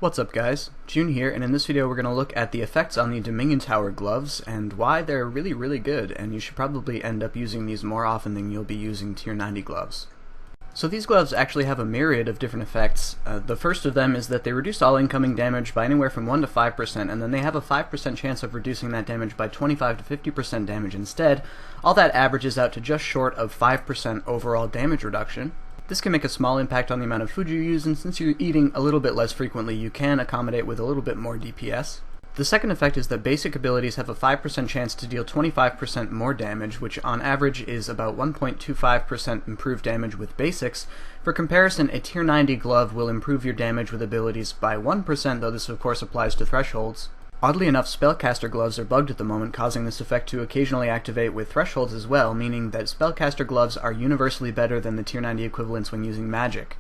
What's up guys, June here, and in this video we're going to look at the effects on the Dominion Tower gloves and why they're really good, and you should probably end up using these more often than you'll be using Tier 90 gloves. So these gloves actually have a myriad of different effects. The first of them is that they reduce all incoming damage by anywhere from 1 to 5%, and then they have a 5% chance of reducing that damage by 25 to 50% damage instead. All that averages out to just short of 5% overall damage reduction. This can make a small impact on the amount of food you use, and since you're eating a little bit less frequently, you can accommodate with a little bit more DPS. The second effect is that basic abilities have a 5% chance to deal 25% more damage, which on average is about 1.25% improved damage with basics. For comparison, a Tier 90 glove will improve your damage with abilities by 1%, though this of course applies to thresholds. Oddly enough, spellcaster gloves are bugged at the moment, causing this effect to occasionally activate with thresholds as well, meaning that spellcaster gloves are universally better than the Tier 90 equivalents when using magic.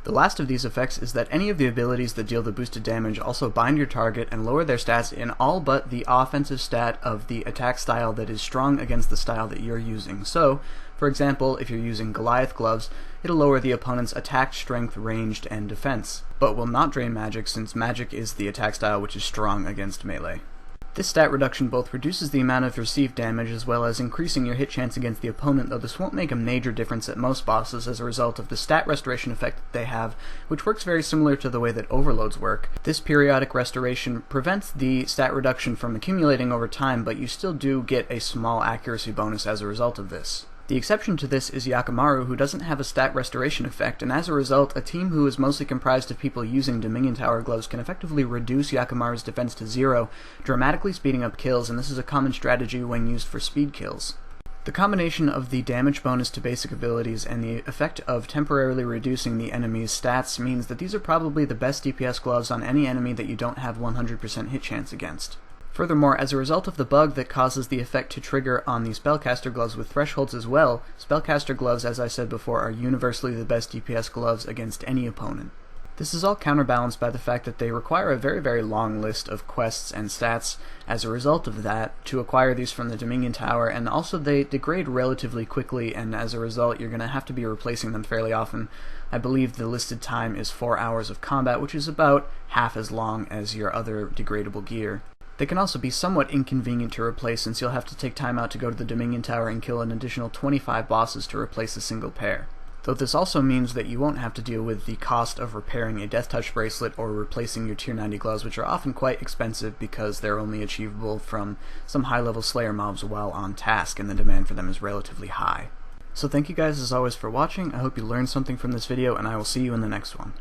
The last of these effects is that any of the abilities that deal the boosted damage also bind your target and lower their stats in all but the offensive stat of the attack style that is strong against the style that you're using. So, for example, if you're using Goliath gloves, it'll lower the opponent's attack, strength, ranged, and defense, but will not drain magic since magic is the attack style which is strong against melee. This stat reduction both reduces the amount of received damage as well as increasing your hit chance against the opponent, though this won't make a major difference at most bosses as a result of the stat restoration effect that they have, which works very similar to the way that overloads work. This periodic restoration prevents the stat reduction from accumulating over time, but you still do get a small accuracy bonus as a result of this. The exception to this is Yakamaru, who doesn't have a stat restoration effect, and as a result, a team who is mostly comprised of people using Dominion Tower gloves can effectively reduce Yakamaru's defense to 0, dramatically speeding up kills, and this is a common strategy when used for speed kills. The combination of the damage bonus to basic abilities and the effect of temporarily reducing the enemy's stats means that these are probably the best DPS gloves on any enemy that you don't have 100% hit chance against. Furthermore, as a result of the bug that causes the effect to trigger on the spellcaster gloves with thresholds as well, spellcaster gloves, as I said before, are universally the best DPS gloves against any opponent. This is all counterbalanced by the fact that they require a very long list of quests and stats as a result of that to acquire these from the Dominion Tower, and also they degrade relatively quickly, and as a result you're going to have to be replacing them fairly often. I believe the listed time is 4 hours of combat, which is about half as long as your other degradable gear. They can also be somewhat inconvenient to replace since you'll have to take time out to go to the Dominion Tower and kill an additional 25 bosses to replace a single pair. Though this also means that you won't have to deal with the cost of repairing a Death Touch bracelet or replacing your Tier 90 gloves, which are often quite expensive because they're only achievable from some high-level Slayer mobs while on task, and the demand for them is relatively high. So thank you guys as always for watching. I hope you learned something from this video, and I will see you in the next one.